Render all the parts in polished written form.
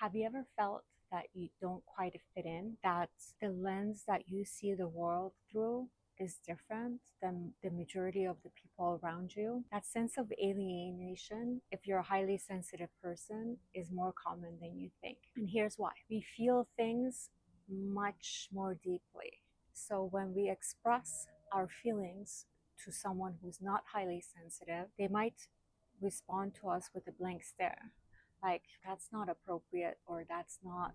Have you ever felt that you don't quite fit in? That the lens that you see the world through is different than the majority of the people around you? That sense of alienation, if you're a highly sensitive person, is more common than you think. And here's why: we feel things much more deeply. So when we express our feelings to someone who's not highly sensitive, they might respond to us with a blank stare, like that's not appropriate, or that's not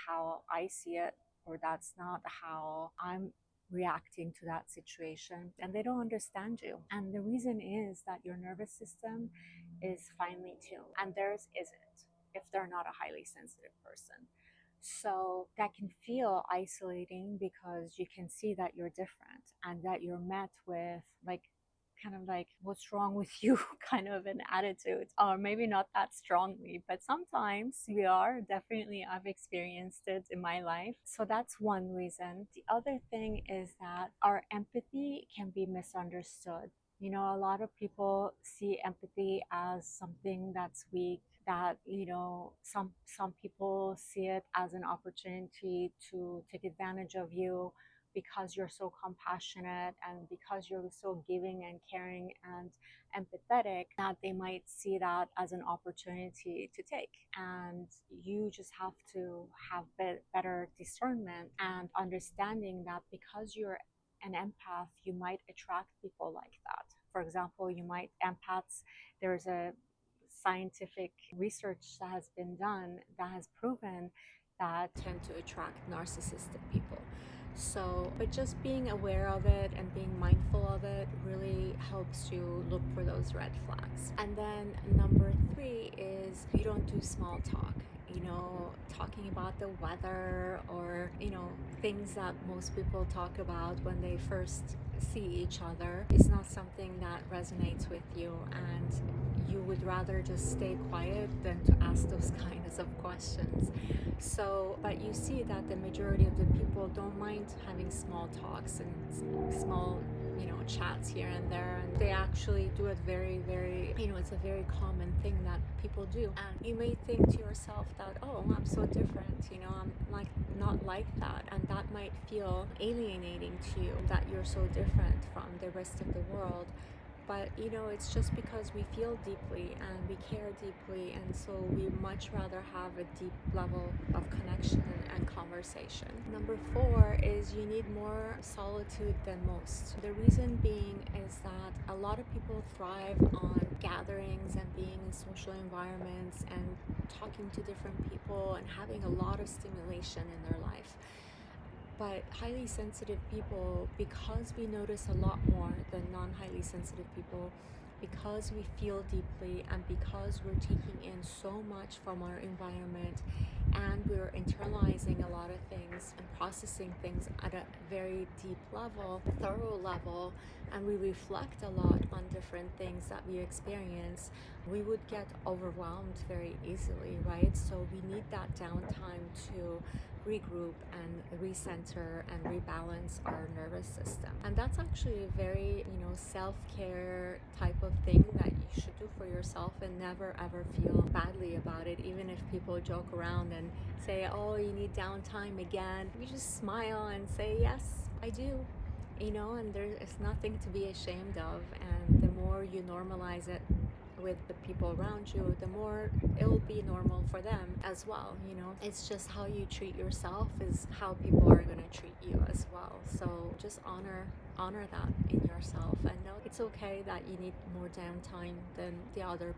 how I see it, or that's not how I'm reacting to that situation, and they don't understand you. And the reason is that your nervous system is finely tuned and theirs isn't, if they're not a highly sensitive person. So that can feel isolating because you can see that you're different and that you're met with like kind of like what's wrong with you kind of an attitude, or maybe not that strongly, but sometimes we are. Definitely I've experienced it in my life. So that's one reason. The other thing is that our empathy can be misunderstood. You know, a lot of people see empathy as something that's weak, that some people see it as an opportunity to take advantage of you because you're so compassionate and because you're so giving and caring and empathetic, that they might see that as an opportunity to take. And you just have to have better discernment and understanding that because you're an empath, you might attract people like that. For example, you might empaths, there's a scientific research that has been done that has proven that tend to attract narcissistic people. So, but just being aware of it and being mindful of it really helps you look for those red flags. And then number three is you don't do small talk. Talking about the weather, or things that most people talk about when they first see each other, is not something that resonates with you, and you would rather just stay quiet than to ask those kinds of questions. So, but you see that the majority of the people don't mind having small talks and small chats here and there, and they actually do it very, very, it's a very common thing that people do. And you may think to yourself that, oh, I'm so different, I'm like not like that, and that might feel alienating to you, that you're so different from the rest of the world. But it's just because we feel deeply and we care deeply, and so we much rather have a deep level of connection and conversation. Number four is you need more solitude than most. The reason being is that a lot of people thrive on gatherings and being in social environments and talking to different people and having a lot of stimulation in their life. But highly sensitive people, because we notice a lot more than non-highly sensitive people, because we feel deeply and because we're taking in so much from our environment, and we're internalizing a lot of things and processing things at a very deep level, thorough level, and we reflect a lot on different things that we experience, we would get overwhelmed very easily, right? So we need that downtime to regroup and recenter and rebalance our nervous system. And that's actually a very, self-care type of thing that you should do for yourself, and never ever feel badly about it. Even if people joke around and say, oh, you need downtime again, you just smile and say, yes, I do. And there is nothing to be ashamed of. And the more you normalize it with the people around you, the more it'll be normal for them as well. It's just how you treat yourself is how people are going to treat you as well. So just honor that in yourself, and know it's okay that you need more downtime than the other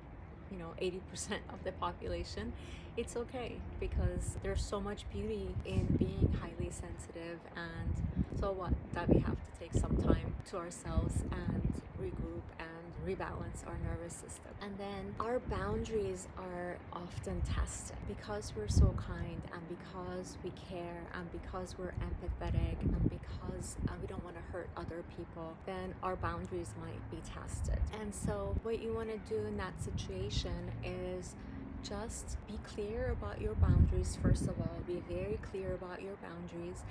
80% of the population. It's okay, because there's so much beauty in being highly sensitive. And so what, that we have to take some time to ourselves and regroup and rebalance our nervous system. And then our boundaries are often tested because we're so kind, and because we care, and because we're empathetic, and because we don't want to hurt other people. Then our boundaries might be tested. And so what you want to do in that situation is just be clear about your boundaries. First of all, be very clear about your boundaries,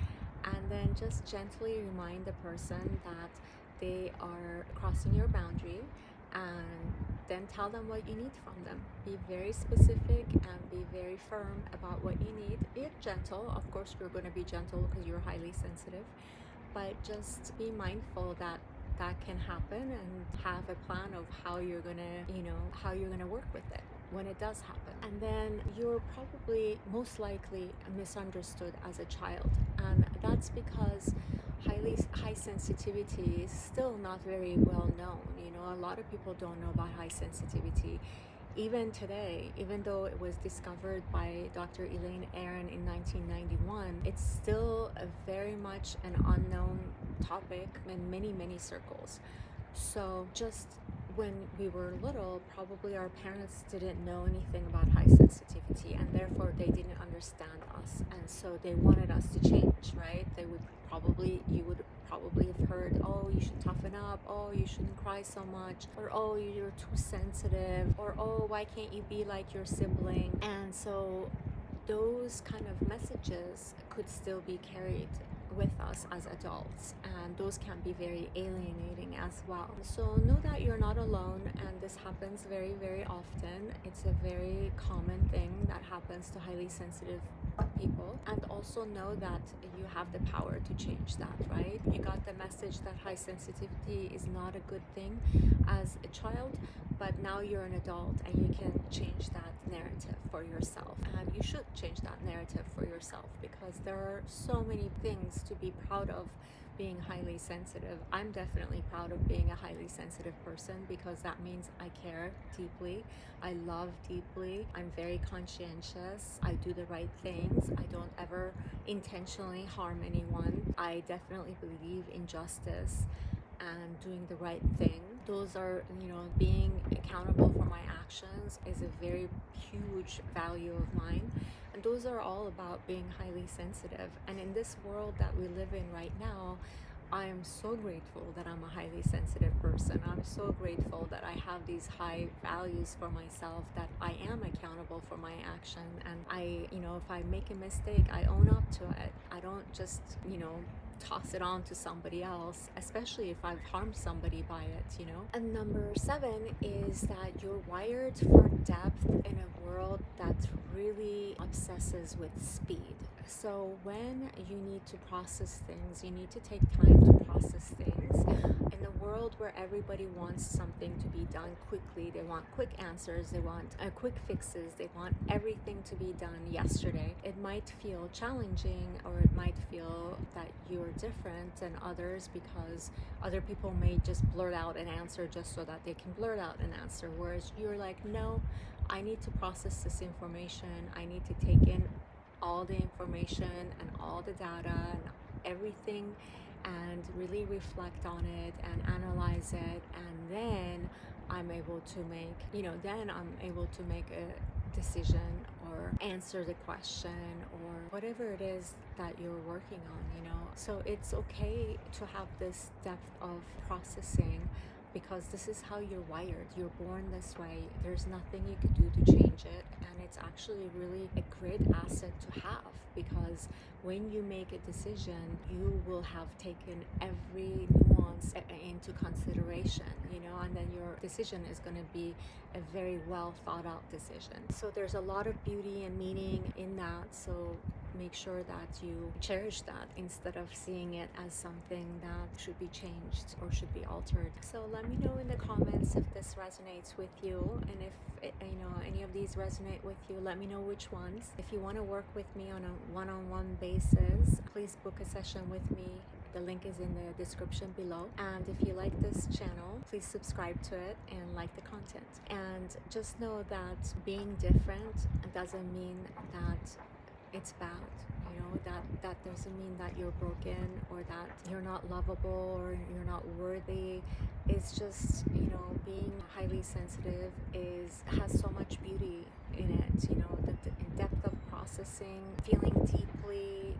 and then just gently remind the person that they are crossing your boundary, and then tell them what you need from them. Be very specific and be very firm about what you need. Be gentle. Of course, you're going to be gentle because you're highly sensitive, but just be mindful that that can happen and have a plan of how you're going to, how you're going to work with it when it does happen. And then you're probably most likely misunderstood as a child, and that's because high sensitivity is still not very well known. A lot of people don't know about high sensitivity even today. Even though it was discovered by Dr. Elaine Aron in 1991, it's still very much an unknown topic in many circles. So just when we were little, probably our parents didn't know anything about high sensitivity, and therefore they didn't understand us, and so they wanted us to change, right? You would probably have heard, oh, you should toughen up, oh, you shouldn't cry so much, or oh, you're too sensitive, or oh, why can't you be like your sibling? And so those kind of messages could still be carried with us as adults, and those can be very alienating as well. So know that you're not alone, and this happens very often. It's a very common thing that happens to highly sensitive people. And also know that you have the power to change that, right? You got the message that high sensitivity is not a good thing as a child, but now you're an adult and you can change that narrative for yourself. And you should change that narrative for yourself, because there are so many things to be proud of being highly sensitive. I'm definitely proud of being a highly sensitive person, because that means I care deeply, I love deeply, I'm very conscientious, I do the right things, I don't ever intentionally harm anyone, I definitely believe in justice and doing the right thing. Those are, being accountable for my actions is a very huge value of mine. And those are all about being highly sensitive. And in this world that we live in right now, I am so grateful that I'm a highly sensitive person. I'm so grateful that I have these high values for myself, that I am accountable for my action. And if I make a mistake, I own up to it. I don't just, toss it on to somebody else, especially if I've harmed somebody by it, And number 7 is that you're wired for depth in a world that really obsesses with speed. So when you need to process things, you need to take time to process things. In a world where everybody wants something to be done quickly, they want quick answers, they want quick fixes, they want everything to be done yesterday, it might feel challenging, or it might feel that you're different than others because other people may just blurt out an answer just so that they can blurt out an answer, whereas you're like, no, I need to process this information, I need to take in all the information and all the data and everything, and really reflect on it and analyze it, and then I'm able to make a decision or answer the question or whatever it is that you're working on. So it's okay to have this depth of processing, because this is how you're wired. You're born this way. There's nothing you could do to change it, and it's actually really a great asset to have, because when you make a decision, you will have taken every nuance into consideration, and then your decision is going to be a very well thought out decision. So there's a lot of beauty and meaning in that. So make sure that you cherish that instead of seeing it as something that should be changed or should be altered. So let me know in the comments if this resonates with you, and if any of these resonate with you, let me know which ones. If you want to work with me on a one-on-one basis, please book a session with me. The link is in the description below. And if you like this channel, please subscribe to it and like the content. And just know that being different doesn't mean that it's bad. That doesn't mean that you're broken or that you're not lovable or you're not worthy. It's just, being highly sensitive has so much beauty in it. The depth of processing, feeling deeply,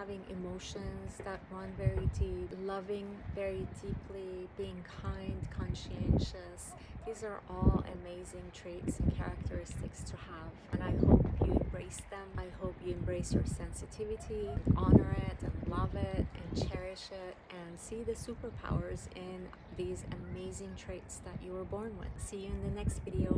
having emotions that run very deep, loving very deeply, being kind, conscientious. These are all amazing traits and characteristics to have, and I hope you embrace them. I hope you embrace your sensitivity, honor it and love it and cherish it, and see the superpowers in these amazing traits that you were born with. See you in the next video.